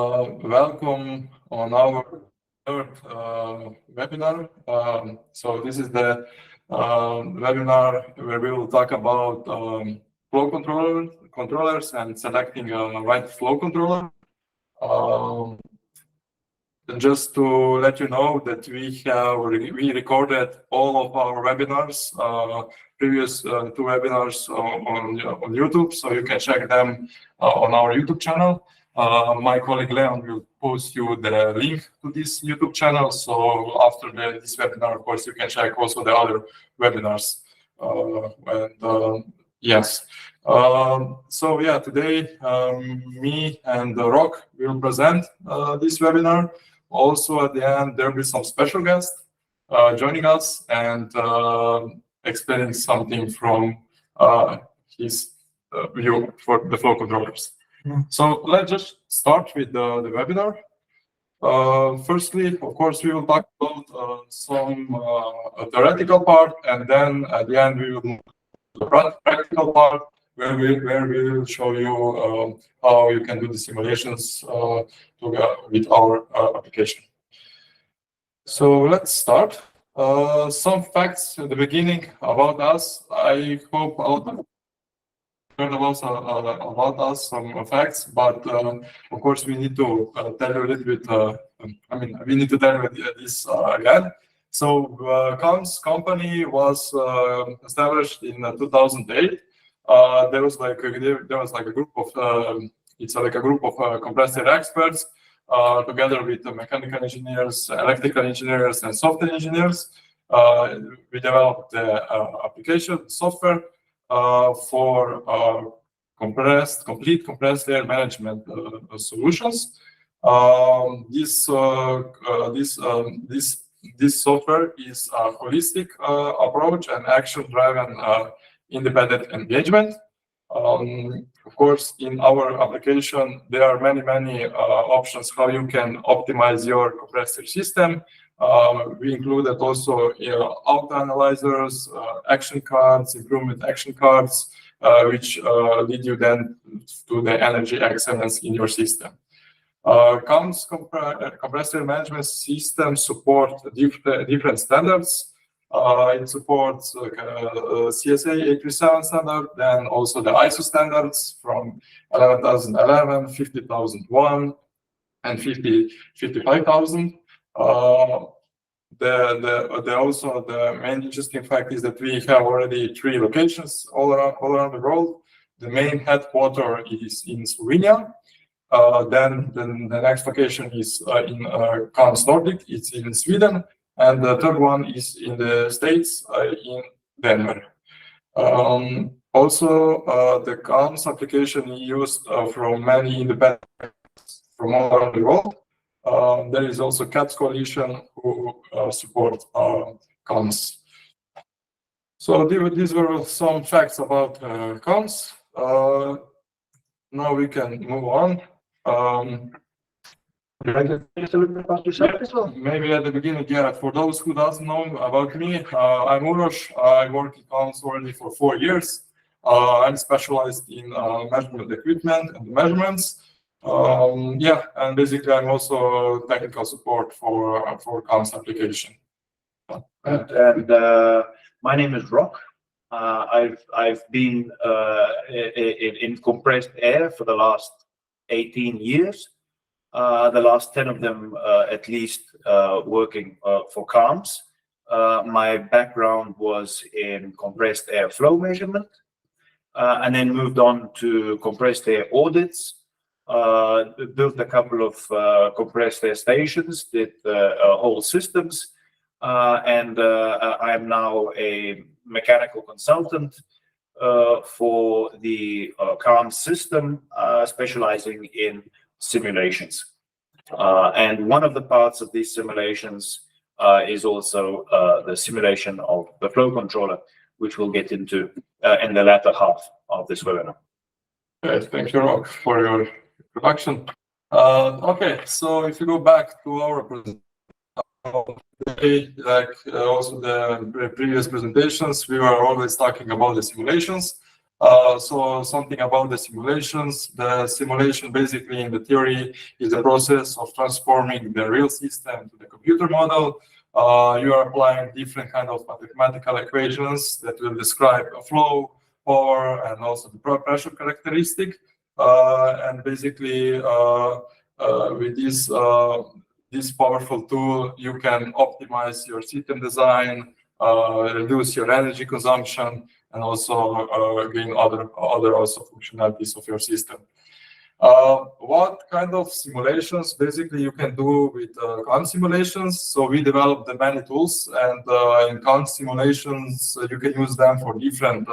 Welcome on our third webinar. So this is the webinar where we will talk about flow controllers and selecting a right flow controller. Just to let you know that we recorded all of our webinars, previous two webinars on YouTube, so you can check them on our YouTube channel. My colleague Leon will post you the link to this YouTube channel. So after this webinar, of course, you can check also the other webinars. Yes. So yeah, today me and Rock will present this webinar. Also, at the end, there will be some special guests joining us and explaining something from his view for the flow controllers. So let's just start with the webinar. Firstly, of course, we will talk about some theoretical part, and then at the end, we will move to the practical part, where we will show you how you can do the simulations with our application. So let's start. Some facts at the beginning about us. I hope I'll learn about us, some facts, but of course we need to tell you a little bit. We need to tell you this again. So CAMS company was established in 2008. There was like a group of it's like a group of compressed air experts together with mechanical engineers, electrical engineers, and software engineers. We developed the application software for complete compressed air management solutions. This software is a holistic approach and action-driven independent engagement. Of course, in our application, there are many options how you can optimize your compressed air system. We included also auto analyzers, action cards, improvement action cards, which lead you then to the energy excellence in your system. CAMS compressed air management system support different standards. It supports CSA 837 standard, then also the ISO standards from 11011, 50001, and 55000. The main interesting fact is that we have already 3 locations all around the world. The main headquarters is in Slovenia. Then the next location is in CAMS Nordic. It's in Sweden, and the third one is in the States, in Denver. Also, the CAMS application is used from many independent from all around the world. There is also CATS Coalition who support CAMS. So these were some facts about CAMS. Now we can move on. Maybe at the beginning, yeah, for those who doesn't know about me, I'm Uroš. I work in CAMS already for 4 years. I'm specialized in measurement equipment and measurements. Yeah, and basically I'm also technical support for CAMS application. And my name is Rock. I've been in compressed air for the last 18 years. The last 10 of them at least working for CAMS. My background was in compressed air flow measurement, and then moved on to compressed air audits. Built a couple of compressed air stations, did whole systems, and I am now a mechanical consultant for the CAMS system, specializing in simulations. And one of the parts of these simulations is also the simulation of the flow controller, which we'll get into in the latter half of this webinar. Okay, thank you, Rock, for your introduction. Okay, so if you go back to our presentation, like also the previous presentations, we were always talking about the simulations. So something about the simulations. The simulation basically in the theory is the process of transforming the real system to the computer model. You are applying different kind of mathematical equations that will describe a flow, power, and also the pressure characteristic. And basically with this powerful tool, you can optimize your system design, reduce your energy consumption, and also gain other also functionalities of your system. What kind of simulations basically you can do with Kant simulations? So we developed the many tools, and in Kant simulations you can use them for different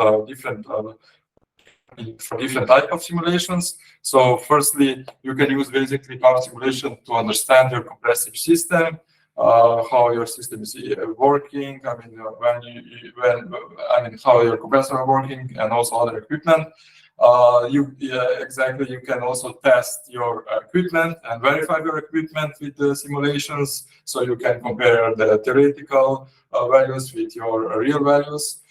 type of simulations. So firstly, you can use basically Kant simulation to understand your compressive system, how your system is working. I mean, how your compressor are working, and also other equipment. You can also test your equipment and verify your equipment with the simulations, so you can compare the theoretical values with your real values.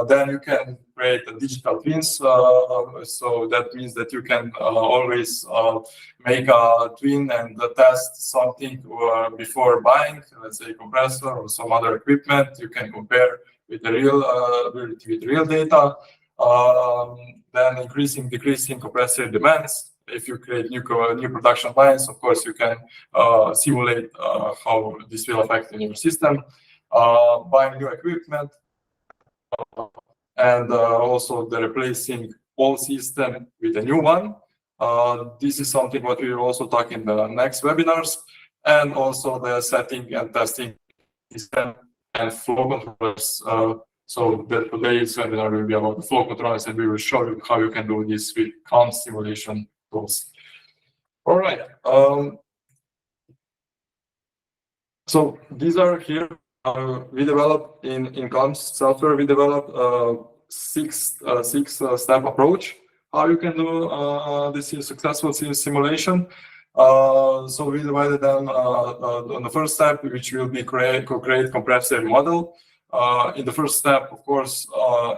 Then you can create a digital twins. So that means that you can always make a twin and test something before buying, let's say compressor or some other equipment. You can compare with the real data. Then decreasing compressor demands. If you create new production lines, of course, you can simulate how this will affect in your system. Buying new equipment. And also the replacing old system with a new one. This is something what we will also talk in the next webinars, and also the setting and testing system and flow controllers. So today's webinar will be about the flow controllers, and we will show you how you can do this with Kant simulation tools. All right. So these are here. We developed in Kant software. We developed six-step approach how you can do this successful simulation. So we divided them on the first step, which will be create compressive model. In the first step, of course,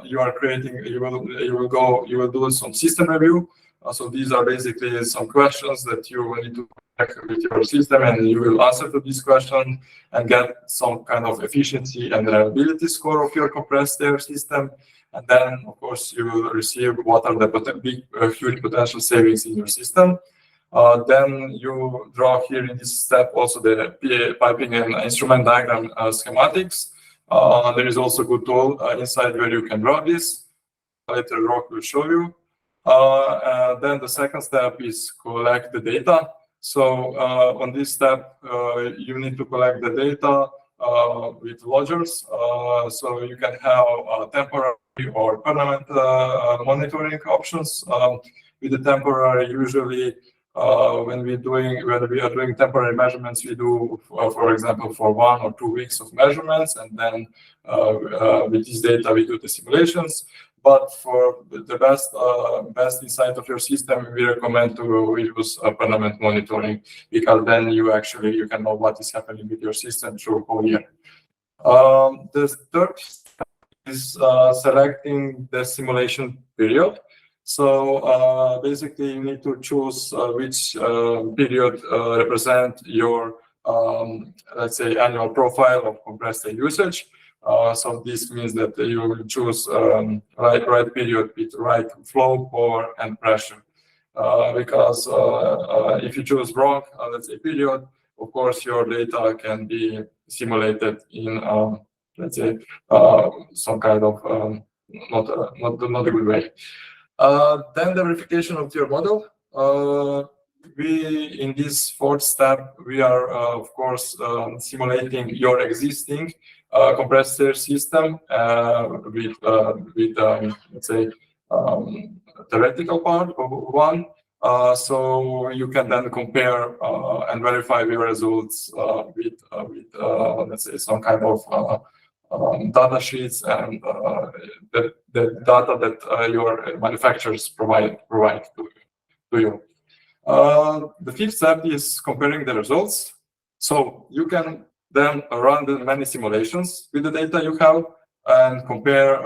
you will do some system review. So these are basically some questions that you will need to check with your system, and you will answer to this question and get some kind of efficiency and reliability score of your compressed air system. And then, of course, you will receive what are the huge potential savings in your system. Then you draw here in this step also the piping and instrument diagram schematics. There is also a good tool inside where you can draw this. Later, Rock will show you. Then the second step is collect the data. So on this step, you need to collect the data with loggers. So you can have temporary or permanent monitoring options. With the temporary, usually when we are doing temporary measurements, we do, for example, for 1 or 2 weeks of measurements, and then with this data we do the simulations. But for the best insight of your system, we recommend to use permanent monitoring, because then you can know what is happening with your system through a whole year. The third step is selecting the simulation period. So basically, you need to choose which period represent your, let's say, annual profile of compressed air usage. So this means that you will choose right period with right flow, power, and pressure. Because if you choose wrong, let's say, period, of course, your data can be simulated in, let's say, some kind of not a good way. Then the verification of your model. In this fourth step, we are, of course, simulating your existing compressed air system with let's say, theoretical part of one. So you can then compare and verify your results with let's say, some kind of data sheets and the data that your manufacturers provide to you. The fifth step is comparing the results. So you can then run the many simulations with the data you have, and compare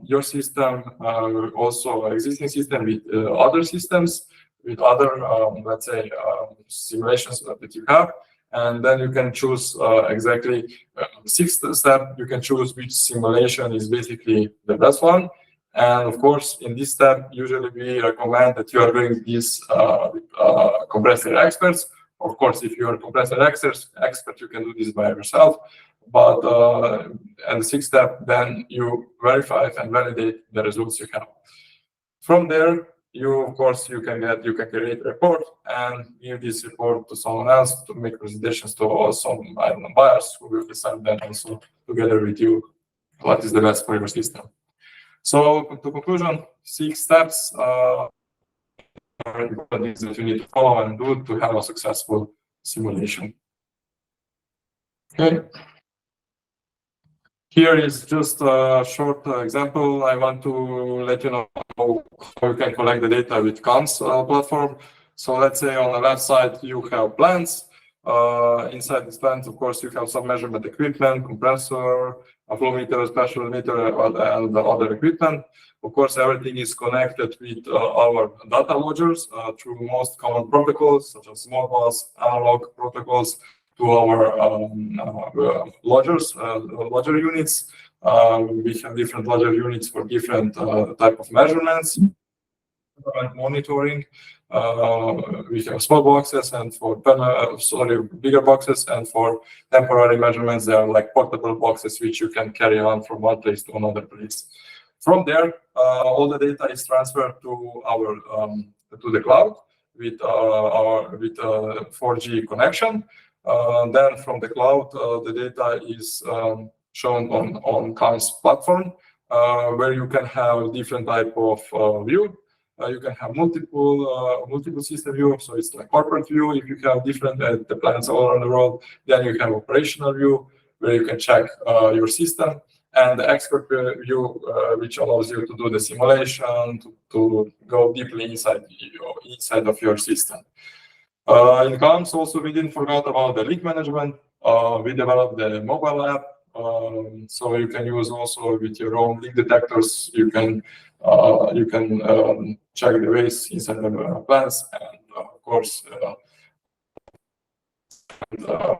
your system, also existing system with other systems, with other, let's say, simulations that you have. And then you can choose exactly the sixth step. You can choose which simulation is basically the best one. And of course, in this step, usually we recommend that you are doing this with compressor experts. Of course, if you are a compressor expert, you can do this by yourself. But and the sixth step, then you verify and validate the results you have. From there, of course, you can create a report and give this report to someone else to make presentations to some, I don't know, buyers who will decide then also together with you what is the best for your system. So to conclusion, 6 steps are important things that you need to follow and do to have a successful simulation. Okay. Here is just a short example. I want to let you know how you can collect the data with CAMS platform. So let's say on the left side, you have plants. Inside these plants, of course, you have some measurement equipment, compressor, a flow meter, special meter, and other equipment. Of course, everything is connected with our data lodgers through most common protocols, such as Modbus, analog protocols, to our lodger units. We have different lodger units for different type of measurements. Monitoring. We have small boxes and for bigger boxes, and for temporary measurements, they are like portable boxes which you can carry on from one place to another place. From there, all the data is transferred to our to the cloud with 4G connection. Then from the cloud, the data is shown on CAMS platform, where you can have different type of view. You can have multiple system view, so it's like corporate view. If you have different the plants all around the world, then you have operational view where you can check your system, and the expert view, which allows you to do the simulation, to go deeply inside of your system. In CAMS also, we didn't forget about the link management. We developed the mobile app, so you can use also with your own leak detectors. You can check the waste inside the plants, and of course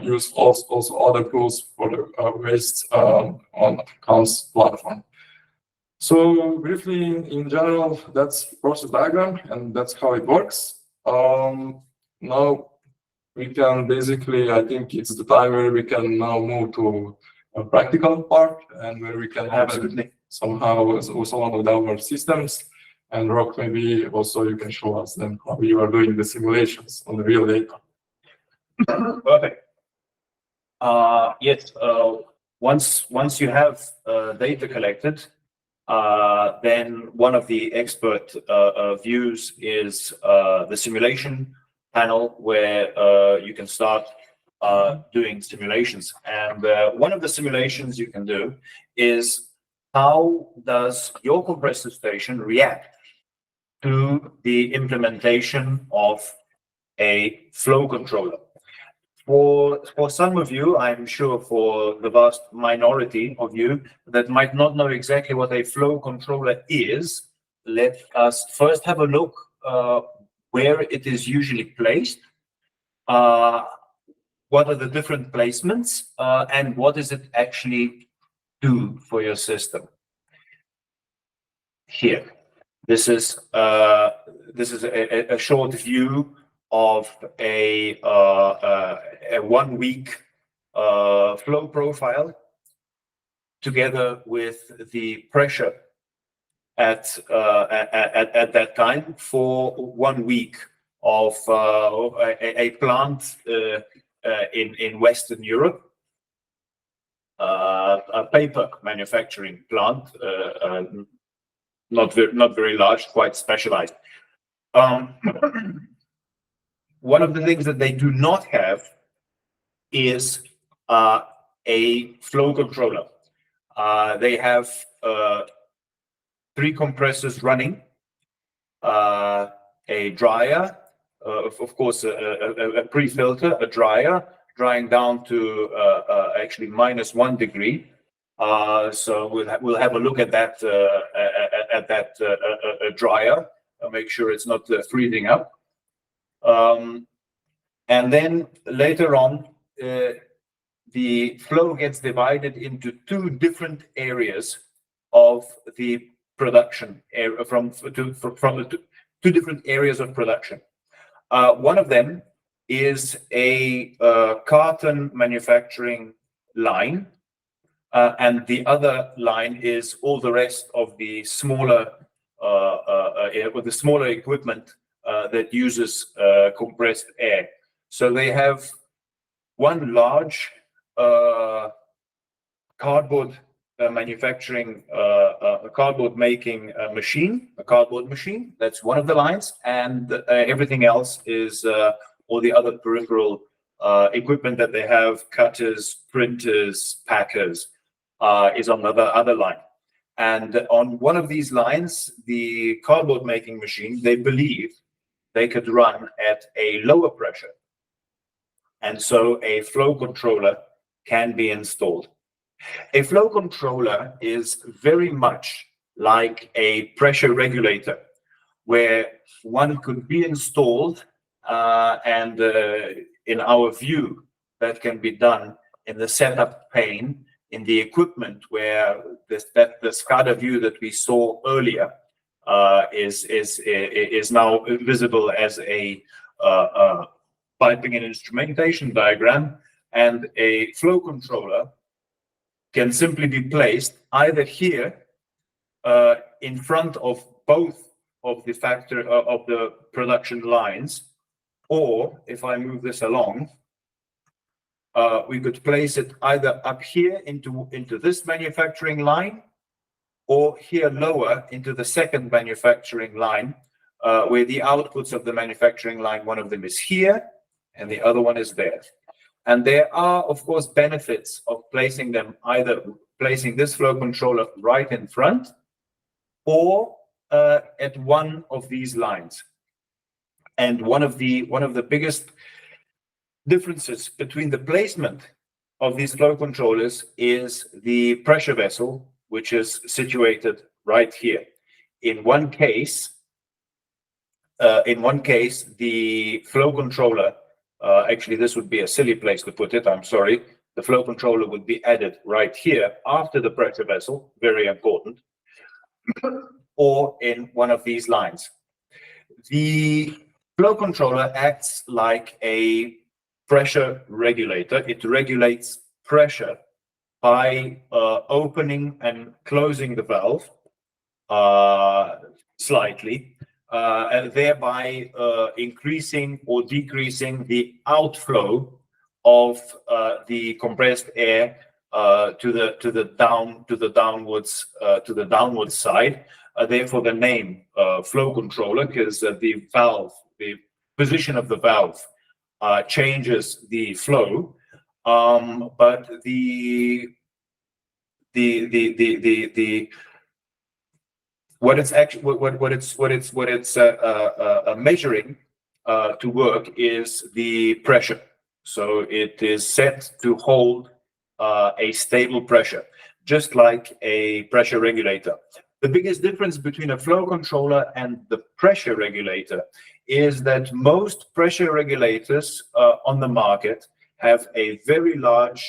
use also other tools for the waste on CAMS platform. So briefly, in general, that's process diagram, and that's how it works. Now we can basically, I think it's the time where we can now move to a practical part, and where we can Absolutely somehow with some of our systems. And Rock, maybe also you can show us then how you are doing the simulations on the real data. Perfect. Yes. Once you have data collected, then one of the expert views is the simulation panel, where you can start doing simulations. And one of the simulations you can do is, how does your compressor station react to the implementation of a flow controller? For some of you, I'm sure for the vast minority of you that might not know exactly what a flow controller is, let us first have a look where it is usually placed, what are the different placements, and what does it actually do for your system. Here, this is a short view of a 1 week flow profile, together with the pressure at that time for 1 week of a plant in Western Europe, a paper manufacturing plant, not very large, quite specialized. One of the things that they do not have is a flow controller. They have 3 compressors running, a dryer, of course, a pre-filter, a dryer, drying down to actually -1 degree, So we'll have a look at that dryer, make sure it's not freezing up. And then later on, the flow gets divided into two different areas of the production area, from the two different areas of production. One of them is a carton manufacturing line, and the other line is all the rest of the smaller equipment that uses compressed air. So they have one large cardboard manufacturing, a cardboard making machine, a cardboard machine. That's one of the lines, and everything else is all the other peripheral equipment that they have: cutters, printers, packers, is on the other line. And on one of these lines, the cardboard making machine, they believe they could run at a lower pressure, and so a flow controller can be installed. A flow controller is very much like a pressure regulator, where one could be installed, and in our view, that can be done in the setup pane in the equipment, where the SCADA view that we saw earlier is now visible as a piping and instrumentation diagram, and a flow controller can simply be placed either here in front of both of the production lines, or if I move this along, we could place it either up here into this manufacturing line, or here lower into the second manufacturing line, where the outputs of the manufacturing line, one of them is here and the other one is there. And there are, of course, benefits of placing them, either placing this flow controller right in front or at one of these lines. And one of the biggest differences between the placement of these flow controllers is the pressure vessel, which is situated right here. In one case, the flow controller, actually this would be a silly place to put it, I'm sorry. The flow controller would be added right here after the pressure vessel, very important, or in one of these lines. The flow controller acts like a pressure regulator. It regulates pressure by opening and closing the valve slightly, and thereby increasing or decreasing the outflow of the compressed air to the downward side. Therefore, the name flow controller, because the position of the valve changes the flow, but what it's measuring to work is the pressure. So it is set to hold a stable pressure, just like a pressure regulator. The biggest difference between a flow controller and the pressure regulator is that most pressure regulators on the market have a very large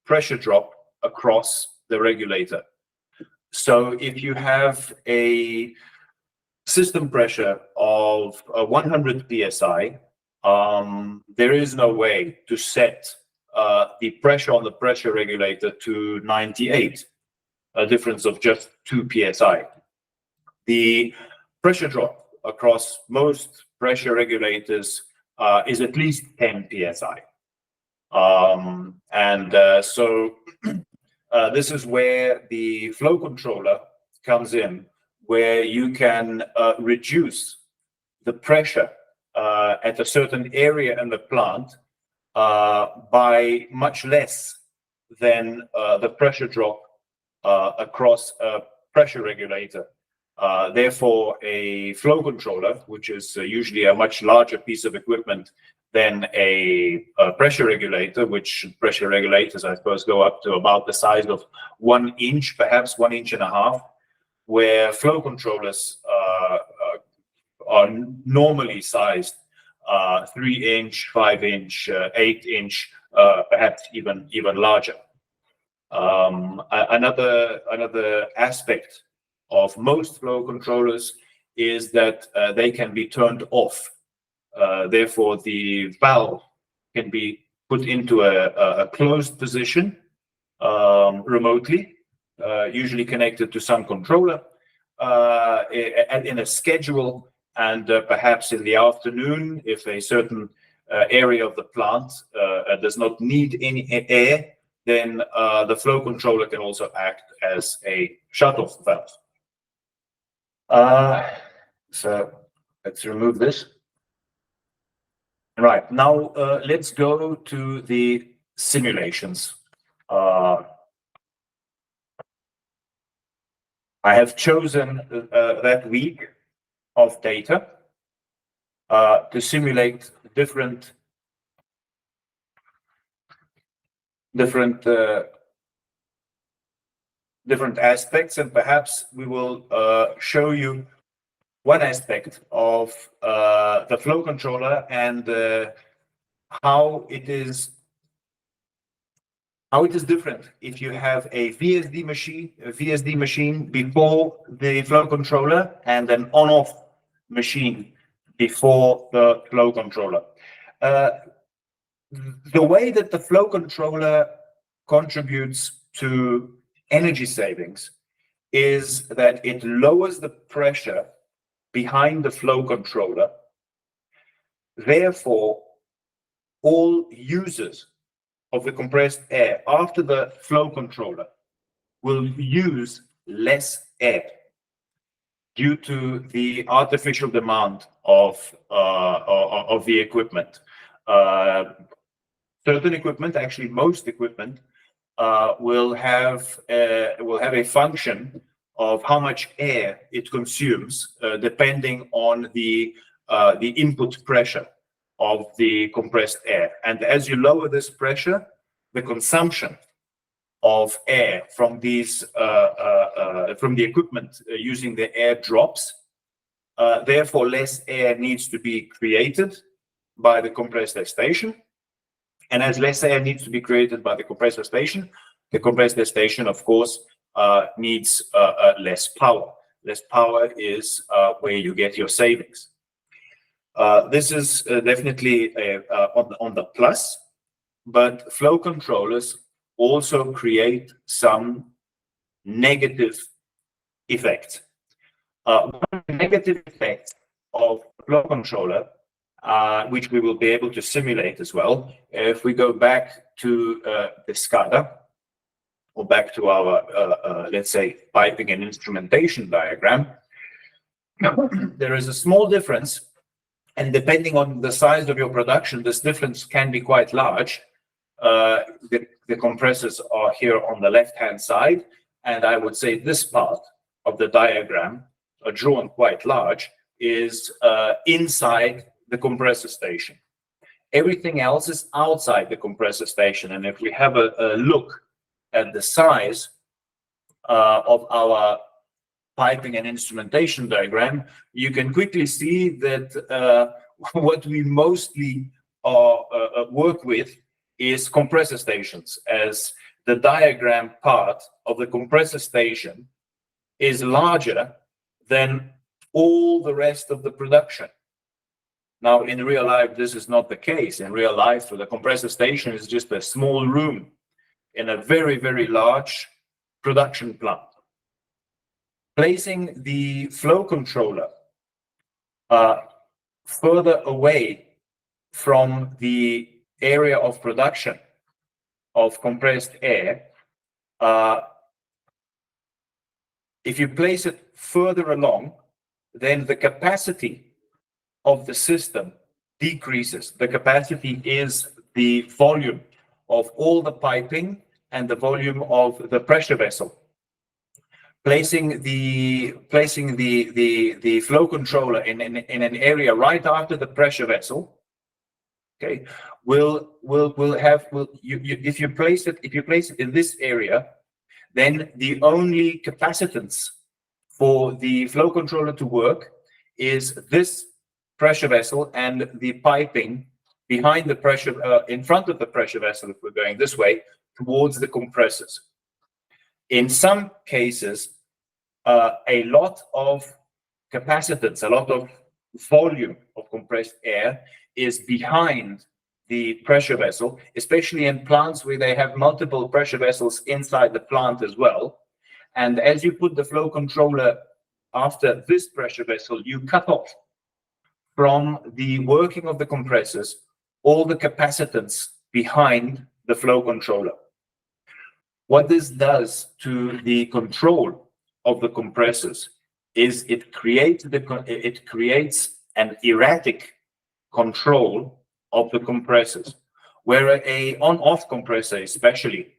pressure drop across the regulator. So if you have a system pressure of 100 psi, there is no way to set the pressure on the pressure regulator to 98, a difference of just 2 psi. The pressure drop across most pressure regulators is at least 10 psi. So this is where the flow controller comes in, where you can reduce the pressure at a certain area in the plant by much less than the pressure drop across a pressure regulator. Therefore, a flow controller, which is usually a much larger piece of equipment than a pressure regulator, which pressure regulators, I suppose, go up to about the size of 1 inch, perhaps 1.5 inches, where flow controllers are normally sized 3-inch, 5-inch, 8-inch, perhaps even larger. Another aspect of most flow controllers is that they can be turned off. Therefore, the valve can be put into a closed position remotely, usually connected to some controller in a schedule, and perhaps in the afternoon, if a certain area of the plant does not need any air, then the flow controller can also act as a shut-off valve. So let's remove this. Right, now let's go to the simulations. I have chosen that week of data to simulate different aspects, and perhaps we will show you one aspect of the flow controller and how it is different if you have a VSD machine before the flow controller and an on-off machine before the flow controller. The way that the flow controller contributes to energy savings is that it lowers the pressure behind the flow controller. Therefore, all users of the compressed air after the flow controller will use less air due to the artificial demand of the equipment. Certain equipment, actually most equipment, will have a function of how much air it consumes, depending on the input pressure of the compressed air. And as you lower this pressure, the consumption of air from these from the equipment using the air drops. Therefore, less air needs to be created by the compressor station. And as less air needs to be created by the compressor station, of course, needs less power. Less power is where you get your savings. This is definitely on the plus, but flow controllers also create some negative effects. One negative effect of flow controller, which we will be able to simulate as well, if we go back to the SCADA, or back to our, let's say, piping and instrumentation diagram, there is a small difference, and depending on the size of your production, this difference can be quite large. The compressors are here on the left-hand side, and I would say this part of the diagram, drawn quite large, is inside the compressor station. Everything else is outside the compressor station, and if we have a look at the size of our piping and instrumentation diagram, you can quickly see that what we mostly work with is compressor stations, as the diagram part of the compressor station is larger than all the rest of the production. Now, in real life, this is not the case. In real life, the compressor station is just a small room in a very, very large production plant. Placing the flow controller further away from the area of production of compressed air, if you place it further along, then the capacity of the system decreases. The capacity is the volume of all the piping and the volume of the pressure vessel. Placing the flow controller in an area right after the pressure vessel Okay, if you place it in this area, then the only capacitance for the flow controller to work is this pressure vessel and the piping behind the pressure, in front of the pressure vessel, if we're going this way, towards the compressors. In some cases, a lot of capacitance, a lot of volume of compressed air is behind the pressure vessel, especially in plants where they have multiple pressure vessels inside the plant as well. And as you put the flow controller after this pressure vessel, you cut off from the working of the compressors all the capacitance behind the flow controller. What this does to the control of the compressors is it creates an erratic control of the compressors, where a on-off compressor especially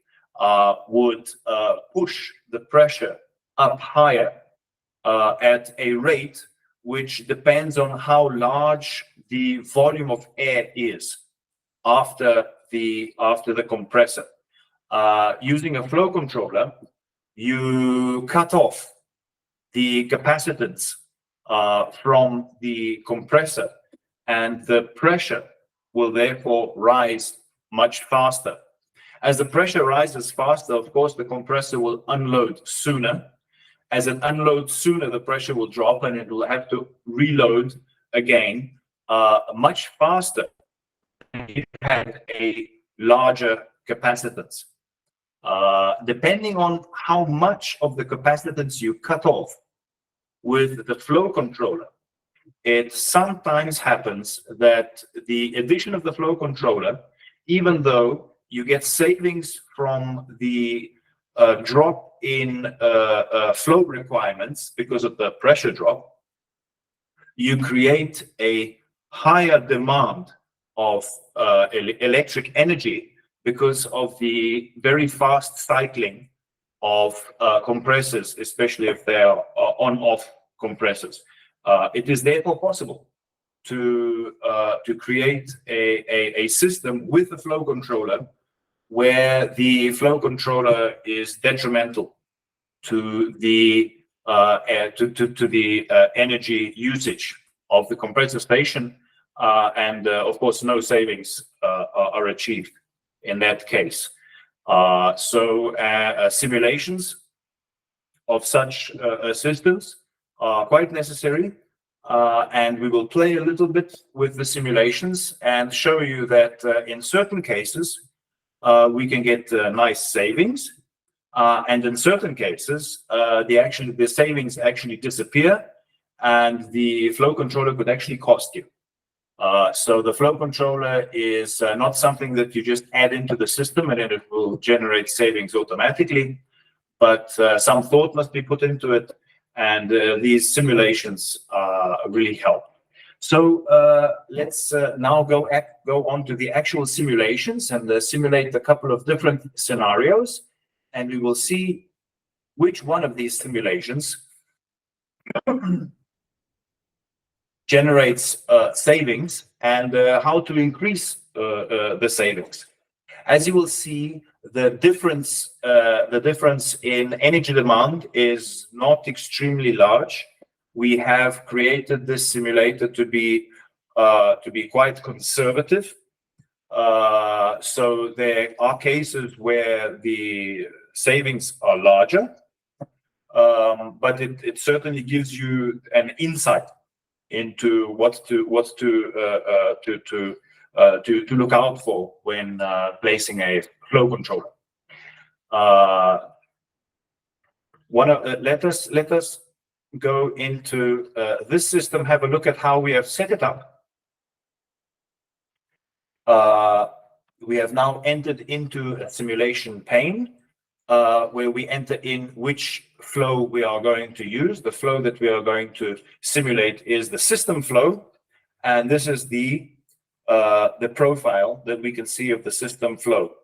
would push the pressure up higher at a rate which depends on how large the volume of air is after the compressor. Using a flow controller, you cut off the capacitance from the compressor, and the pressure will therefore rise much faster. As the pressure rises faster, of course, the compressor will unload sooner. As it unloads sooner, the pressure will drop and it will have to reload again much faster than if it had a larger capacitance. Depending on how much of the capacitance you cut off with the flow controller, it sometimes happens that the addition of the flow controller, even though you get savings from the drop in flow requirements because of the pressure drop, you create a higher demand of electric energy because of the very fast cycling of compressors, especially if they are on-off compressors. It is therefore possible to create a system with a flow controller where the flow controller is detrimental to the energy usage of the compressor station, and of course no savings are achieved in that case. Simulations of such systems are quite necessary, and we will play a little bit with the simulations and show you that in certain cases we can get nice savings, and in certain cases the savings actually disappear and the flow controller could actually cost you. So the flow controller is not something that you just add into the system and it will generate savings automatically, but some thought must be put into it, and these simulations really help. So let's now go on to the actual simulations and simulate a couple of different scenarios, and we will see which one of these simulations generates savings and how to increase the savings. As you will see, the difference in energy demand is not extremely large. We have created this simulator to be quite conservative. So there are cases where the savings are larger, but it certainly gives you an insight into what to look out for when placing a flow controller. Let us go into this system, have a look at how we have set it up. We have now entered into a simulation pane where we enter in which flow we are going to use. The flow that we are going to simulate is the system flow, and this is the profile that we can see of the system flow.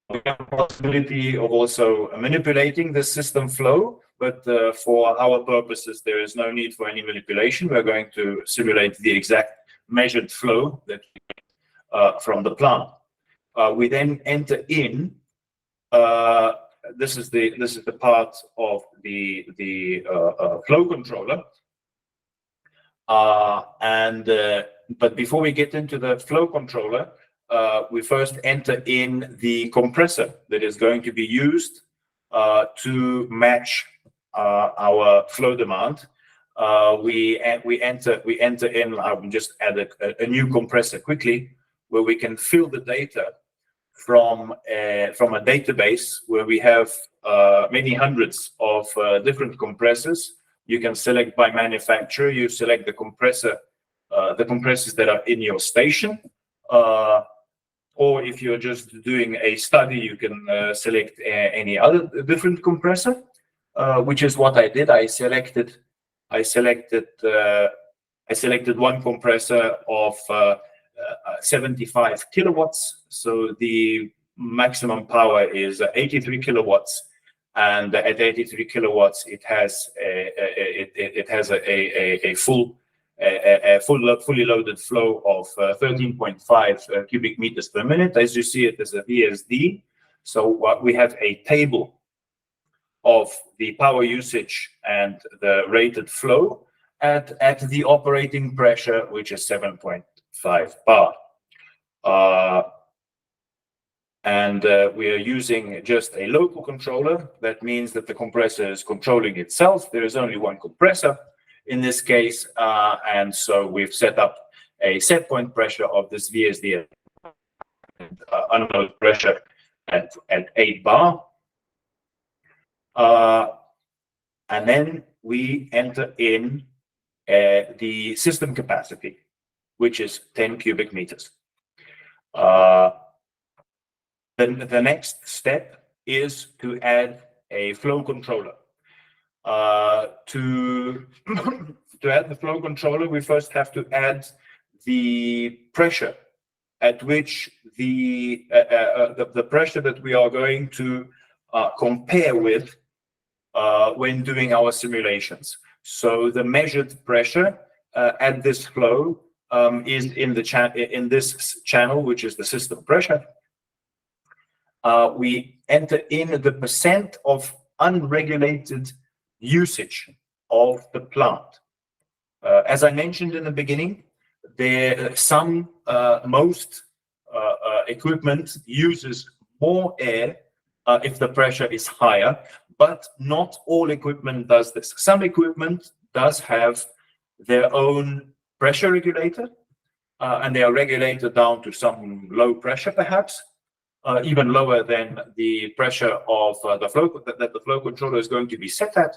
We have the possibility of also manipulating the system flow, but for our purposes, there is no need for any manipulation. We're going to simulate the exact measured flow that we from the plant. We then enter in. This is the part of the flow controller. But before we get into the flow controller, we first enter in the compressor that is going to be used to match our flow demand. We enter in. I will just add a new compressor quickly, where we can fill the data from a database where we have many hundreds of different compressors. You can select by manufacturer. You select the compressors that are in your station, or if you're just doing a study, you can select any other different compressor, which is what I did. I selected one compressor of 75 kilowatts. So the maximum power is 83 kilowatts, and at 83 kilowatts, it has a fully loaded flow of 13.5 cubic meters per minute. As you see, it is a VSD. So we have a table of the power usage and the rated flow at the operating pressure, which is 7.5 bar. We are using just a local controller. That means that the compressor is controlling itself. There is only one compressor in this case, and so we've set up a set point pressure of this VSD unload pressure at 8 bar. And then we enter in the system capacity, which is 10 cubic meters. Then the next step is to add a flow controller. To add the flow controller, we first have to add the pressure at which the pressure that we are going to compare with when doing our simulations. So the measured pressure at this flow is in this channel, which is the system pressure. We enter in the percent of unregulated usage of the plant. As I mentioned in the beginning, most equipment uses more air if the pressure is higher, but not all equipment does this. Some equipment does have their own pressure regulator, and they are regulated down to some low pressure, perhaps, even lower than the pressure of the flow controller is going to be set at.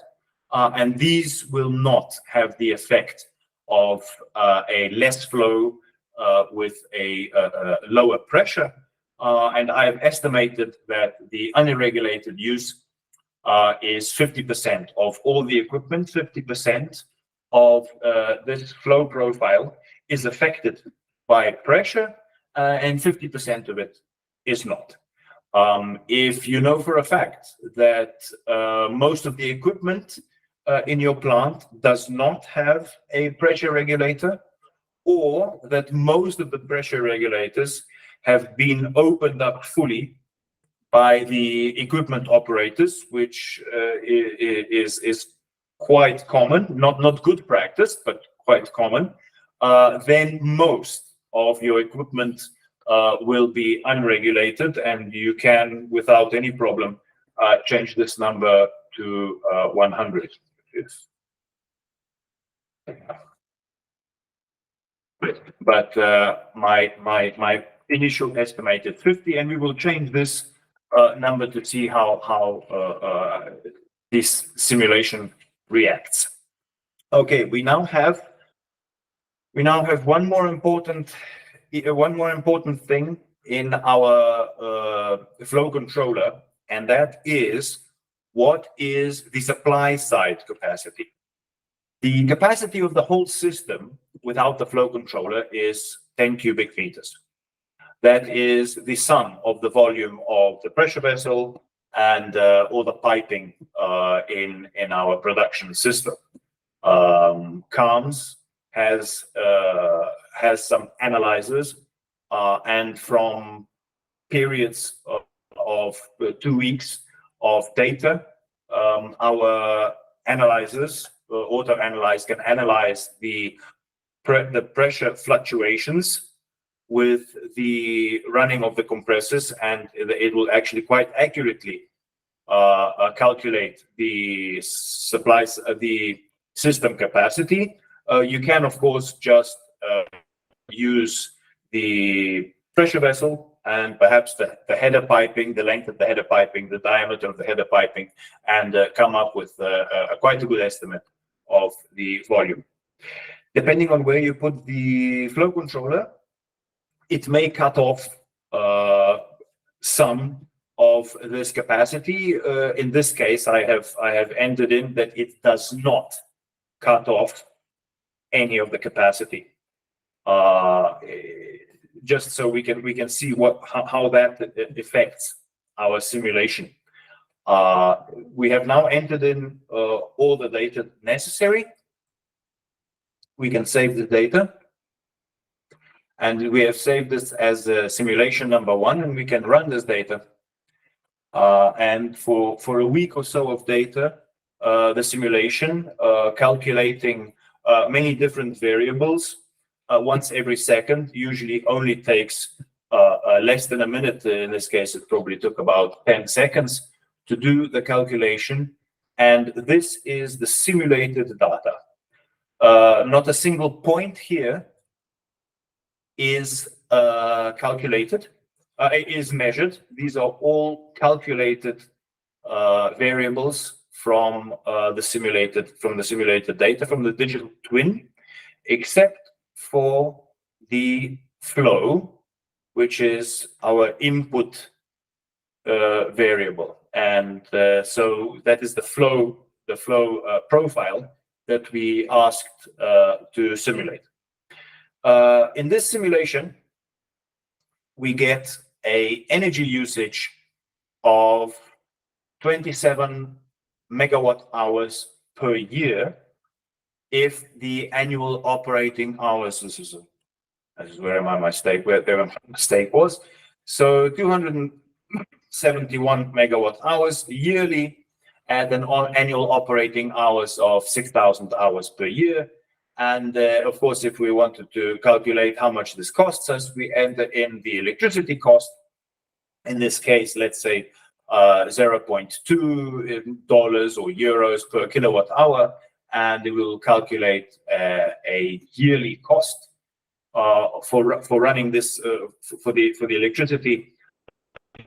And these will not have the effect of a less flow with a lower pressure. And I've estimated that the unregulated use is 50% of all the equipment. 50% of this flow profile is affected by pressure, and 50% of it is not. If you know for a fact that most of the equipment in your plant does not have a pressure regulator, or that most of the pressure regulators have been opened up fully by the equipment operators, which is quite common, not good practice, but quite common, then most of your equipment will be unregulated, and you can, without any problem, change this number to 100. But my initial estimated 50, and we will change this number to see how this simulation reacts. Okay, we now have one more important thing in our flow controller, and that is what is the supply side capacity. The capacity of the whole system without the flow controller is 10 cubic meters. That is the sum of the volume of the pressure vessel and all the piping in our production system. CAMS has some analyzers and from periods of 2 weeks of data, our analyzers, AutoAnalyze, can analyze the pressure fluctuations with the running of the compressors, and it will actually quite accurately calculate the supplies, the system capacity. You can, of course, just use the pressure vessel and perhaps the header piping, the length of the header piping, the diameter of the header piping, and come up with quite a good estimate of the volume. Depending on where you put the flow controller, it may cut off some of this capacity. In this case, I have entered in that it does not cut off any of the capacity. Just so we can see how that affects our simulation. We have now entered in all the data necessary. We can save the data, and we have saved this as simulation number 1, and we can run this data. And for a week or so of data, the simulation calculating many different variables once every second usually only takes less than a minute. In this case, it probably took about 10 seconds to do the calculation. And this is the simulated data. Not a single point here is calculated, is measured. These are all calculated variables from the simulated data, from the digital twin, except for the flow, which is our input variable. And so that is the flow profile that we asked to simulate. In this simulation, we get an energy usage of 27 megawatt hours per year if the annual operating hours, this is where my mistake was. So 271 megawatt hours yearly at an annual operating hours of 6,000 hours per year. And of course, if we wanted to calculate how much this costs us, we enter in the electricity cost. In this case, let's say $0.2 or euros per kilowatt hour, and we will calculate a yearly cost for running this for the electricity.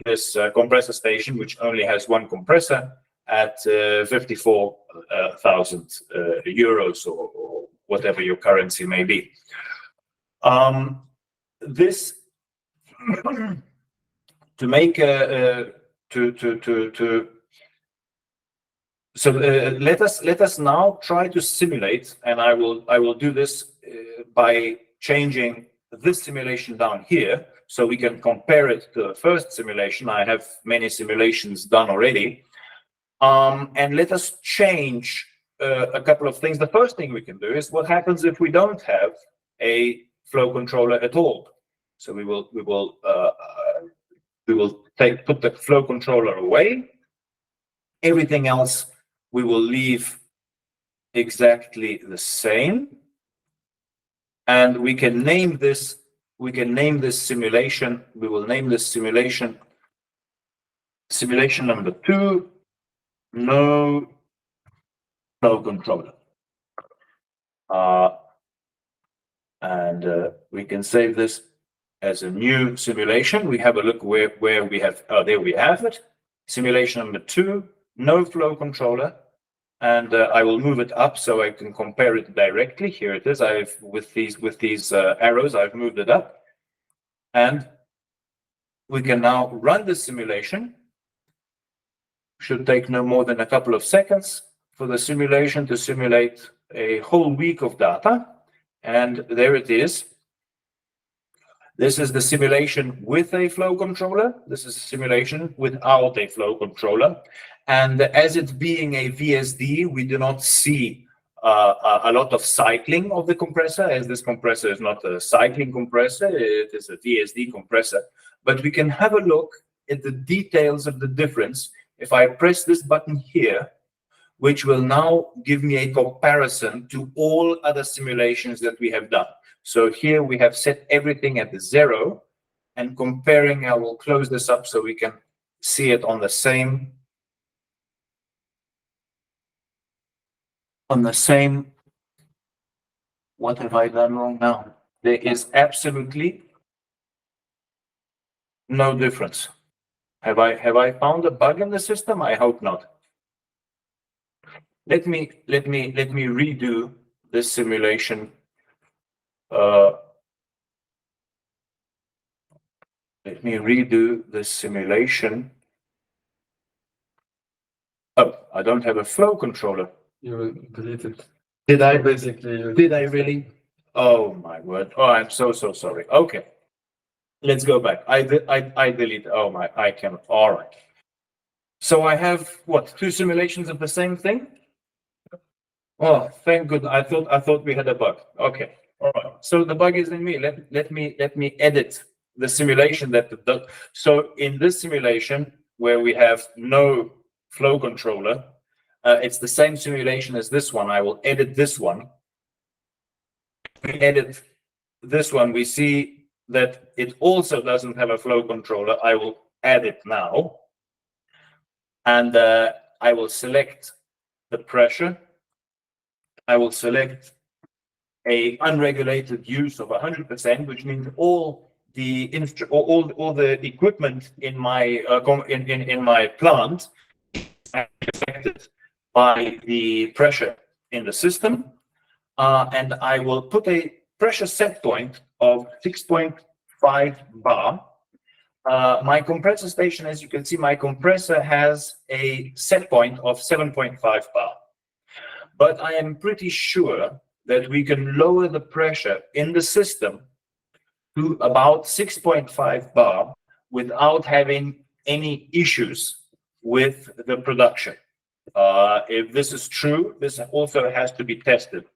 This compressor station, which only has one compressor, at 54,000 euros or whatever your currency may be. This to make so let us now try to simulate, and I will do this by changing this simulation down here so we can compare it to the first simulation. I have many simulations done already. And let us change a couple of things. The first thing we can do is what happens if we don't have a flow controller at all. So we will put the flow controller away. Everything else we will leave exactly the same, and we can name this. We can name this simulation. We will name this simulation number 2. No flow controller. And we can save this as a new simulation. We have a look where we have, there we have it. Simulation number 2, no flow controller. And I will move it up so I can compare it directly. Here it is. With these arrows, I've moved it up. And we can now run the simulation. Should take no more than a couple of seconds for the simulation to simulate a whole week of data. And there it is. This is the simulation with a flow controller. This is a simulation without a flow controller. And as it being a VSD, we do not see a lot of cycling of the compressor, as this compressor is not a cycling compressor, it is a VSD compressor. But we can have a look at the details of the difference if I press this button here, which will now give me a comparison to all other simulations that we have done. So here we have set everything at the 0, and comparing, I will close this up so we can see it on the same, what have I done wrong now? There is absolutely no difference. Have I found a bug in the system? I hope not. Let me redo this simulation. Let me redo this simulation. Oh, I don't have a flow controller. You deleted. Did I? Basically. Did I really? Oh my word! Oh, I'm so sorry. Okay, let's go back. I deleted. Oh my! I can. All right. So I have what? 2 simulations of the same thing. Oh, thank goodness. I thought we had a bug. Okay. All right. So the bug is in me. Let me edit the simulation so in this simulation where we have no flow controller, it's the same simulation as this one. I will edit this one. We edit this one. We see that it also doesn't have a flow controller. I will add it now. And I will select the pressure. I will select a unregulated use of 100%, which means all the equipment in my in my plant is affected by the pressure in the system, and I will put a pressure set point of 6.5 bar. My compressor station, as you can see, my compressor has a set point of 7.5 bar. But I am pretty sure that we can lower the pressure in the system to about 6.5 bar without having any issues with the production. If this is true, this also has to be tested.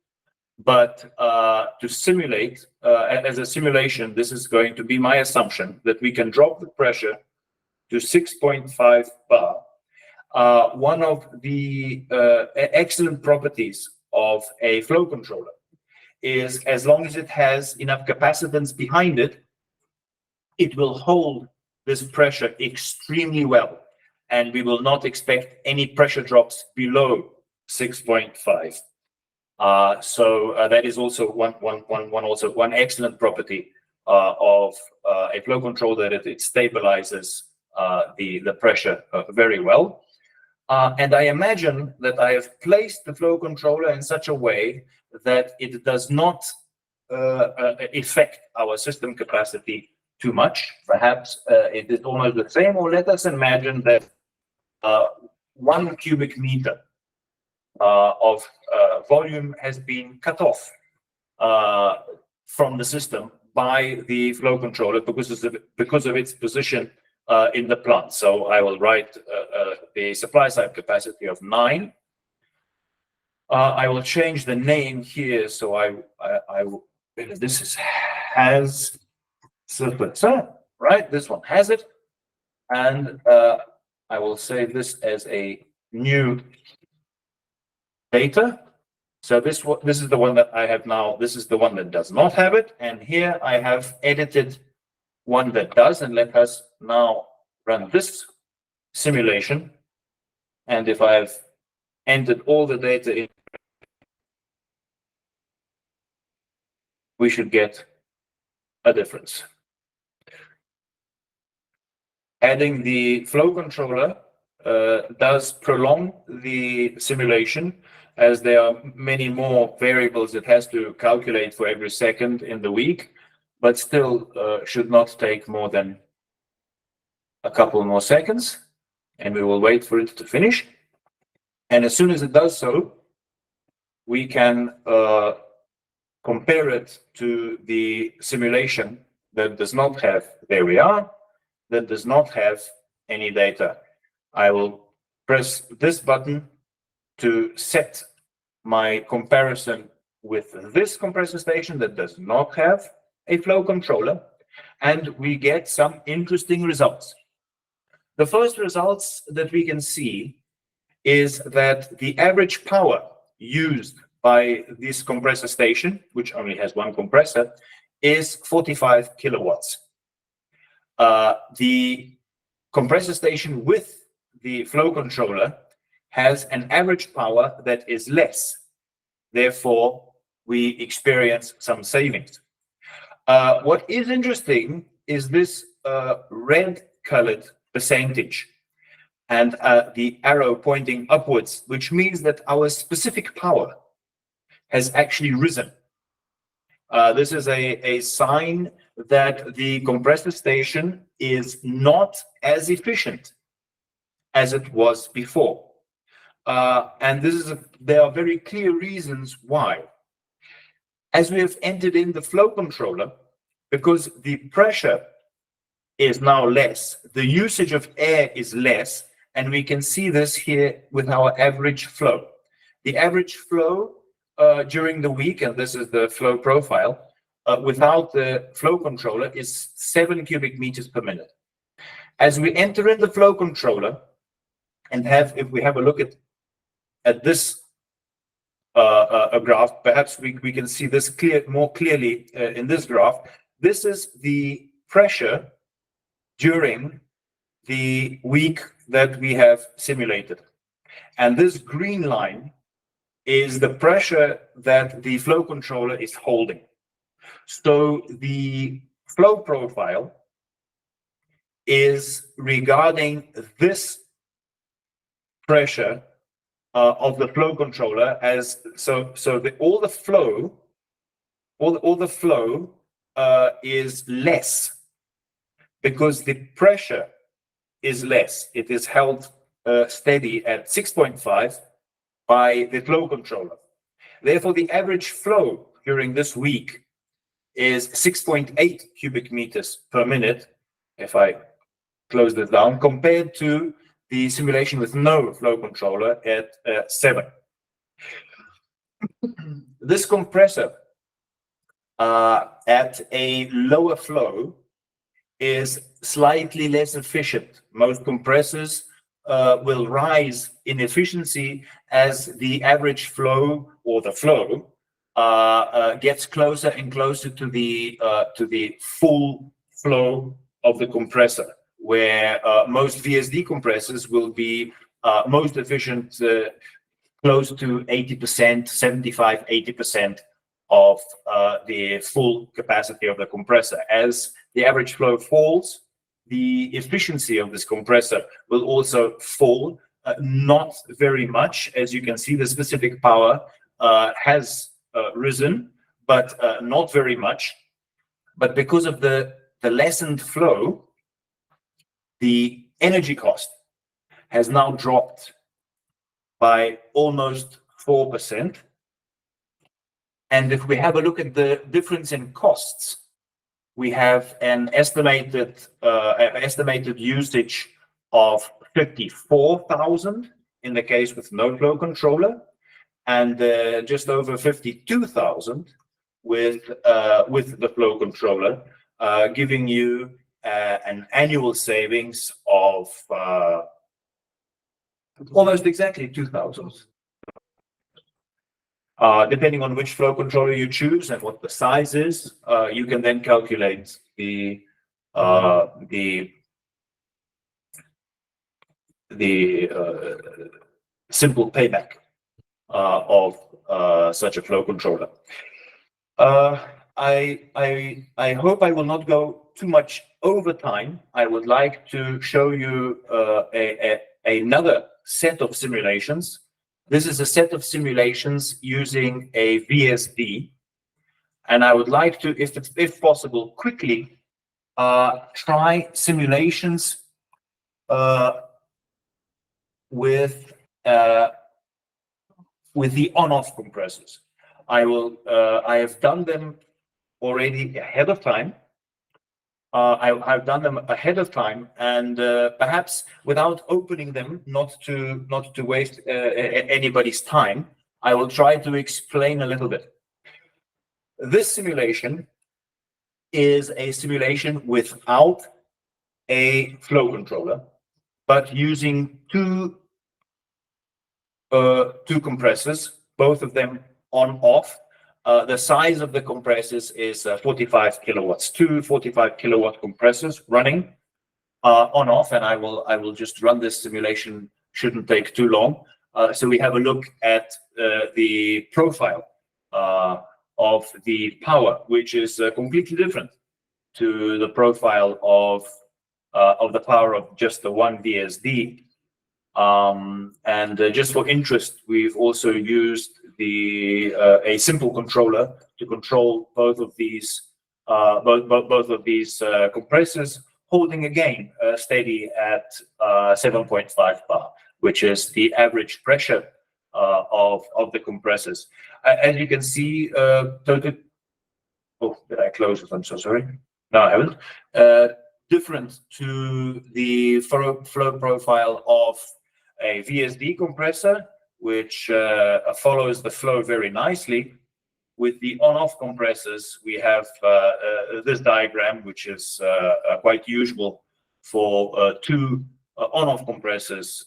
But to simulate, as a simulation, this is going to be my assumption that we can drop the pressure to 6.5 bar. One of the excellent properties of a flow controller is as long as it has enough capacitance behind it, it will hold this pressure extremely well, and we will not expect any pressure drops below 6.5. So that is also one excellent property of a flow controller, that it stabilizes the pressure very well. And I imagine that I have placed the flow controller in such a way that it does not affect our system capacity too much. Perhaps it is almost the same, or let us imagine that 1 cubic meter of volume has been cut off from the system by the flow controller because of its position in the plant. So I will write the supply side capacity of 9. I will change the name here. So this is has right. This one has it, and I will save this as a new data. So this is the one that I have now. This is the one that does not have it, and here I have edited one that does. And let us now run this simulation. And if I have entered all the data in, we should get a difference. Adding the flow controller does prolong the simulation, as there are many more variables it has to calculate for every second in the week, but still should not take more than a couple more seconds, and we will wait for it to finish. And as soon as it does so, we can compare it to the simulation that does not have, there we are, that does not have any data. I will press this button to set my comparison with this compressor station that does not have a flow controller, and we get some interesting results. The first results that we can see is that the average power used by this compressor station, which only has one compressor, is 45 kilowatts. The compressor station with the flow controller has an average power that is less. Therefore, we experience some savings. What is interesting is this red colored percentage and the arrow pointing upwards, which means that our specific power has actually risen. This is a sign that the compressor station is not as efficient as it was before. And there are very clear reasons why. As we have entered in the flow controller, because the pressure is now less, the usage of air is less, and we can see this here with our average flow. The average flow during the week, and this is the flow profile, without the flow controller is 7 cubic meters per minute. As we enter in the flow controller and if we have a look at this graph, perhaps we can see this more clearly in this graph. This is the pressure during the week that we have simulated. And this green line is the pressure that the flow controller is holding. So the flow profile is regarding this pressure of the flow controller as all the flow is less because the pressure is less. It is held steady at 6.5 by the flow controller. Therefore, the average flow during this week is 6.8 cubic meters per minute, if I close this down, compared to the simulation with no flow controller at 7. This compressor at a lower flow is slightly less efficient. Most compressors will rise in efficiency as the average flow or the flow gets closer and closer to the full flow of the compressor, where most VSD compressors will be most efficient close to 80%, 75, 80% of the full capacity of the compressor. As the average flow falls, the efficiency of this compressor will also fall, not very much. As you can see, the specific power has risen, but not very much. But because of the lessened flow, the energy cost has now dropped by almost 4%. And if we have a look at the difference in costs, we have an estimated usage of 54,000 in the case with no flow controller, and just over 52,000 with the flow controller, giving you an annual savings of almost exactly 2,000. Depending on which flow controller you choose and what the size is, you can then calculate the simple payback of such a flow controller. I hope I will not go too much over time. I would like to show you another set of simulations. This is a set of simulations using a VSD, and I would like to, if possible, quickly try simulations with the on-off compressors. I have done them already ahead of time. I've done them ahead of time, and perhaps without opening them, not to waste anybody's time, I will try to explain a little bit. This simulation is a simulation without a flow controller, but using two compressors, both of them on off. The size of the compressors is 45 kilowatts, two 45 kilowatt compressors running on off, and I will just run this simulation, shouldn't take too long. So we have a look at the profile of the power, which is completely different to the profile of the power of just the one VSD. And just for interest, we've also used a simple controller to control both of these compressors, holding again steady at 7.5 bar, which is the average pressure of the compressors. As you can see, total. Oh, did I close it? I'm so sorry. No, I haven't. Different to the flow profile of a VSD compressor, which follows the flow very nicely. With the on-off compressors, we have this diagram, which is quite usual for two on-off compressors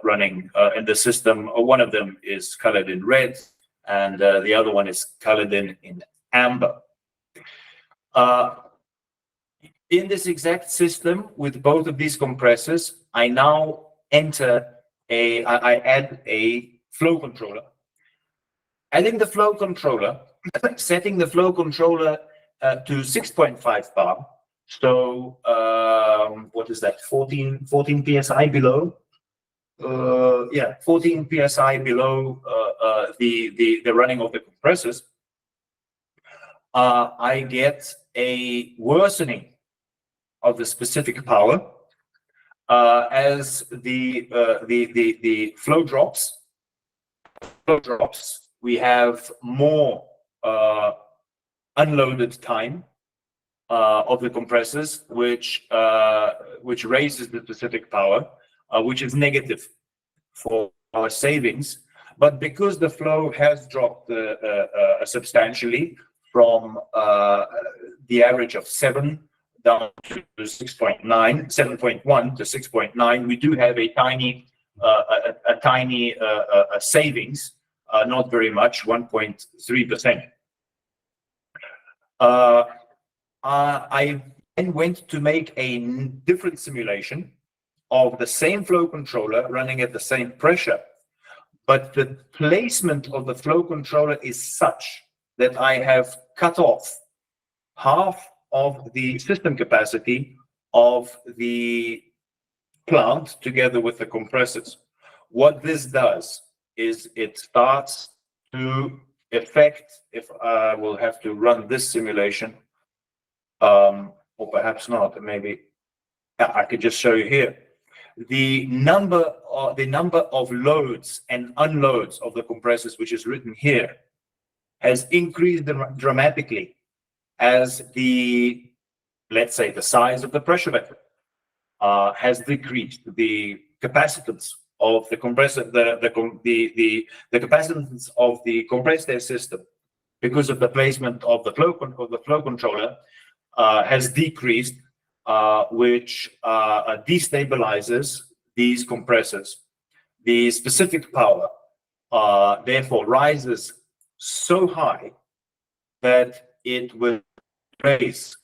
running in the system. One of them is colored in red, and the other one is colored in amber. In this exact system, with both of these compressors, I now I add a flow controller. Adding the flow controller, setting the flow controller to 6.5 bar. So what is that? 14 psi below. 14 psi below the running of the compressors. I get a worsening of the specific power as the flow drops. We have more unloaded time of the compressors, which raises the specific power, which is negative for our savings. But because the flow has dropped substantially from the average of 7 down to 6.9, 7.1 to 6.9, we do have a tiny savings. Not very much, 1.3%. I then went to make a different simulation of the same flow controller running at the same pressure, but the placement of the flow controller is such that I have cut off half of the system capacity of the plant together with the compressors. What this does is it starts to affect, if I will have to run this simulation, or perhaps not, maybe I could just show you here. The number of loads and unloads of the compressors, which is written here, has increased dramatically as let's say, the size of the pressure vector has decreased. The capacitance of the compressor, the capacitance of the compressed air system, because of the placement of the flow controller, has decreased, which destabilizes these compressors. The specific power therefore rises so high that it will raise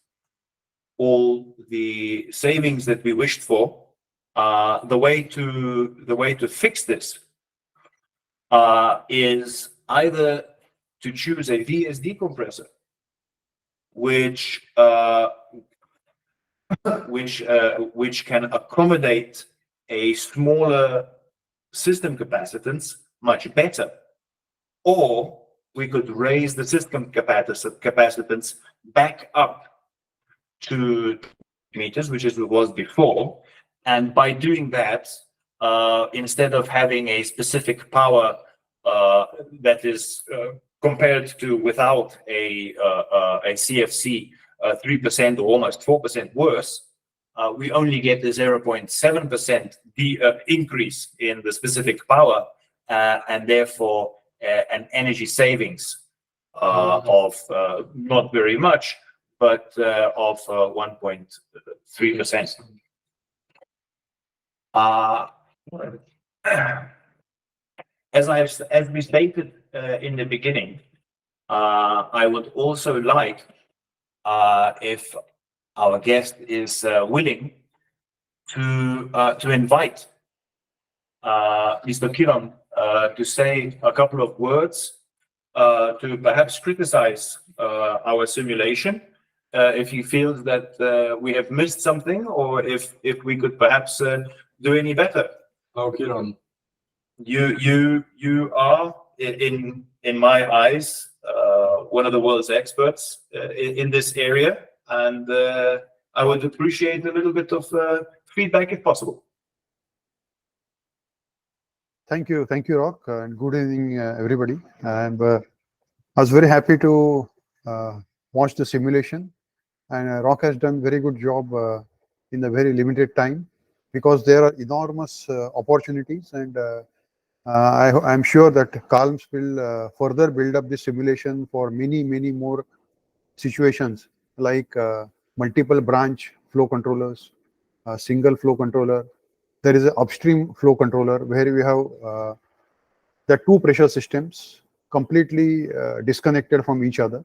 all the savings that we wished for. The way to fix this is either to choose a VSD compressor, which can accommodate a smaller system capacitance much better, or we could raise the system capacitance back up to meters, which is what it was before. And by doing that, instead of having a specific power that is compared to without a CFC 3% or almost 4% worse, we only get the 0.7% increase in the specific power, and therefore an energy savings of not very much, but of 1.3%. As we stated in the beginning, I would also like if our guest is willing to invite Mr. Kiran to say a couple of words to perhaps criticize our simulation if he feels that we have missed something, or if we could perhaps do any better. Oh, Kiran. You are in my eyes one of the world's experts in this area, and I would appreciate a little bit of feedback if possible. Thank you, Rock, and good evening, everybody. I was very happy to watch the simulation, and Rock has done very good job in a very limited time, because there are enormous opportunities, and I'm sure that Calms will further build up this simulation for many more situations, like multiple branch flow controllers, single flow controller. There is an upstream flow controller where we have the two pressure systems completely disconnected from each other,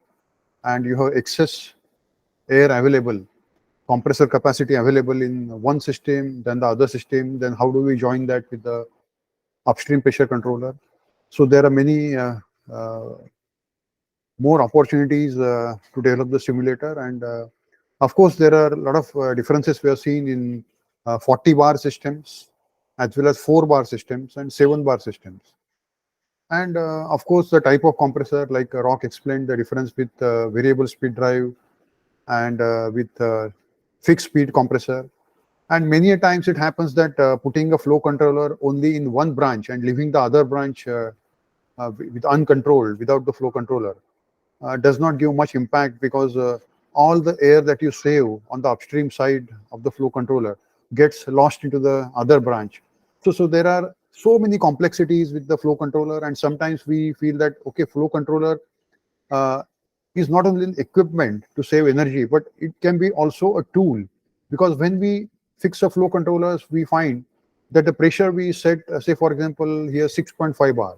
and you have excess air available, compressor capacity available in one system, then the other system. Then how do we join that with the upstream pressure controller? So there are many more opportunities to develop the simulator, and of course there are a lot of differences we have seen in 40 bar systems, as well as 4 bar systems and 7 bar systems. And of course the type of compressor, like Rock explained the difference with variable speed drive and with fixed speed compressor. And many a times it happens that putting a flow controller only in one branch and leaving the other branch with uncontrolled, without the flow controller, does not give much impact, because all the air that you save on the upstream side of the flow controller gets lost into the other branch. So there are so many complexities with the flow controller, and sometimes we feel that, okay, flow controller is not only an equipment to save energy, but it can be also a tool, because when we fix a flow controllers, we find that the pressure we set, say for example here 6.5 bar,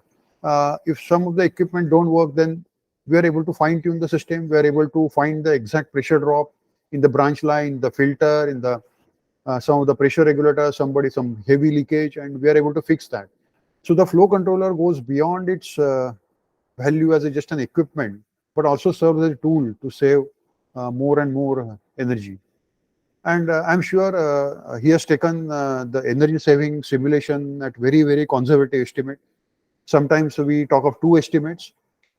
if some of the equipment don't work, then we are able to fine tune the system. We are able to find the exact pressure drop in the branch line, the filter, in the some of the pressure regulator, some heavy leakage, and we are able to fix that. So the flow controller goes beyond its value as just an equipment, but also serves as a tool to save more and more energy. And I'm sure he has taken the energy saving simulation at very conservative estimate. Sometimes we talk of two estimates.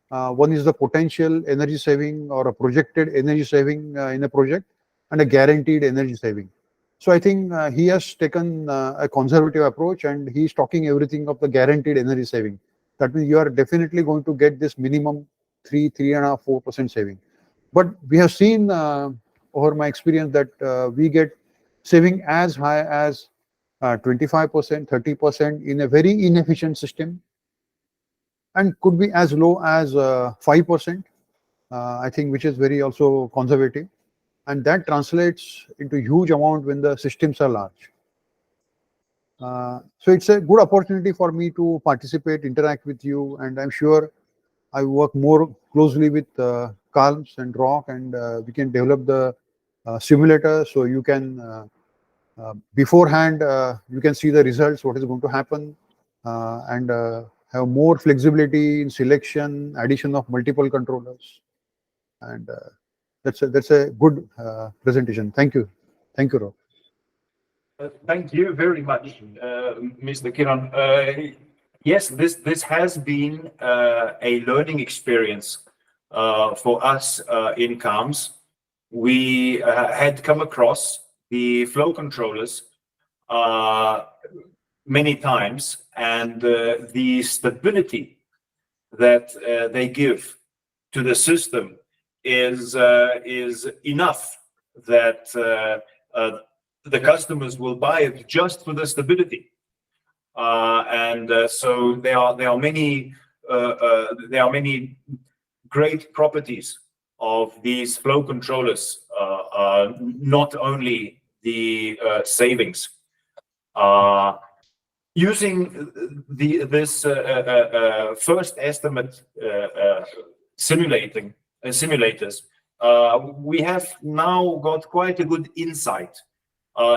One is the potential energy saving or a projected energy saving in a project, and a guaranteed energy saving. So I think he has taken a conservative approach, and he's talking everything of the guaranteed energy saving. That means you are definitely going to get this minimum 3.5%, 4% saving. But we have seen over my experience that we get saving as high as 25%, 30% in a very inefficient system, and could be as low as 5%, I think, which is very also conservative. And that translates into huge amount when the systems are large. So it's a good opportunity for me to participate, interact with you, and I'm sure I work more closely with Calms and Rock, and we can develop the simulator, so you can beforehand you can see the results, what is going to happen, and have more flexibility in selection, addition of multiple controllers, and that's a good presentation. Thank you, Rob. Thank you very much, Mr. Kiran. Yes, this has been a learning experience for us in Calms. We had come across the flow controllers many times, and the stability that they give to the system is enough that the customers will buy it just for the stability. So there are many great properties of these flow controllers, not only the savings. Using this first estimate simulators, we have now got quite a good insight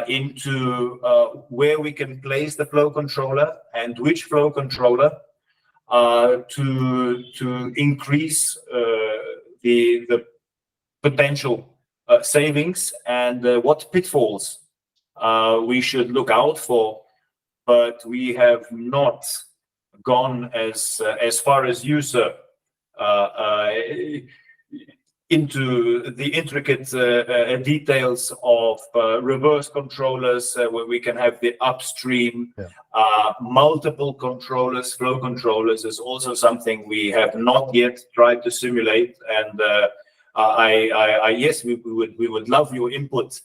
into where we can place the flow controller and which flow controller to increase the potential savings, and what pitfalls we should look out for. But we have not gone as far as you, sir, into the intricate details of reverse controllers, where we can have the upstream, multiple controllers. Flow controllers is also something we have not yet tried to simulate, and yes, we would love your input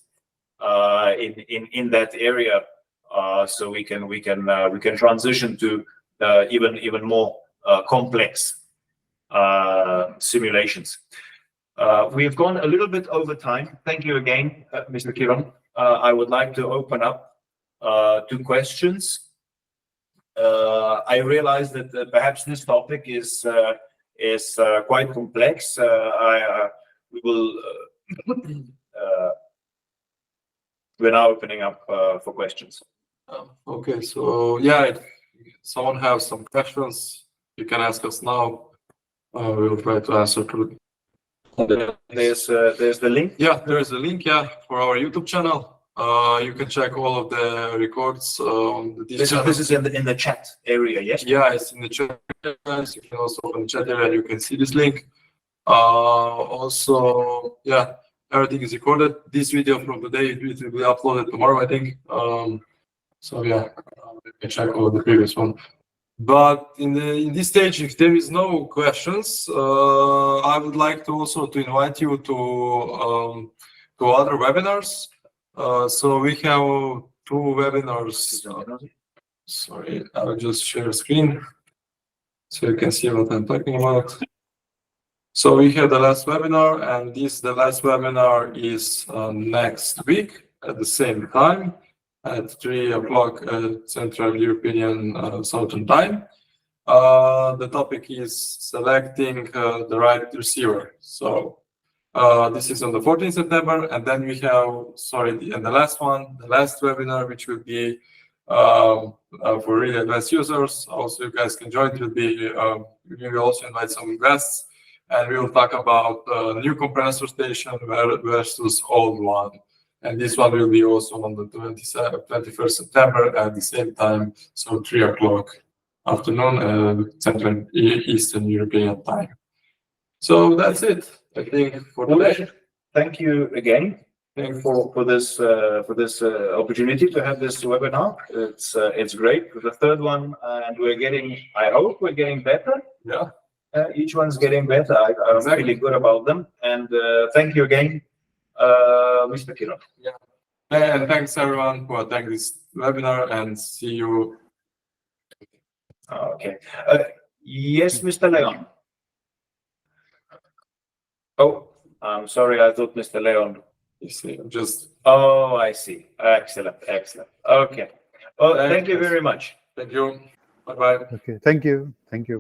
in that area, so we can transition to even more complex simulations. We've gone a little bit over time. Thank you again, Mr. Kiron. I would like to open up to questions. I realize that perhaps this topic is quite complex. We're now opening up for questions. Okay, so yeah, if someone has some questions, you can ask us now. We will try to answer to. There's the link. Yeah, there is a link, for our YouTube channel. You can check all of the records on this channel. This is in the chat area, yes? Yeah, it's in the chat. You can also open the chat area and you can see this link. Also, yeah, everything is recorded. This video from today, it will be uploaded tomorrow, I think. So yeah, you can check all the previous one. But in this stage, if there is no questions, I would like to also to invite you to other webinars. So we have 2 webinars. Sorry, I'll just share screen so you can see what I'm talking about. So we have the last webinar, and the last webinar is next week at the same time, at 3 o'clock Central European Southern Time. The topic is selecting the right receiver. So this is on the 14th September, and then we have, and the last webinar, which will be for really advanced users. Also, you guys can join. It will be, we will also invite some guests, and we will talk about new compressor station versus old one. And this one will be also on the 21st September at the same time, so 3 o'clock afternoon, Central Eastern European time. So that's it, I think, for today. Thank you again for this opportunity to have this webinar. It's great. The third one, and I hope we're getting better. Yeah. Each one's getting better. I'm really good about them. And thank you again, Mr. Kiron. Yeah. And thanks everyone for attending this webinar, and see you. Okay. Yes, Mr. Leon. Oh, I'm sorry. I thought Mr. Leon. You see, just. Oh, I see. Excellent. Okay. Well, thank you very much. Thank you. Bye-bye. Okay, thank you. Thank you.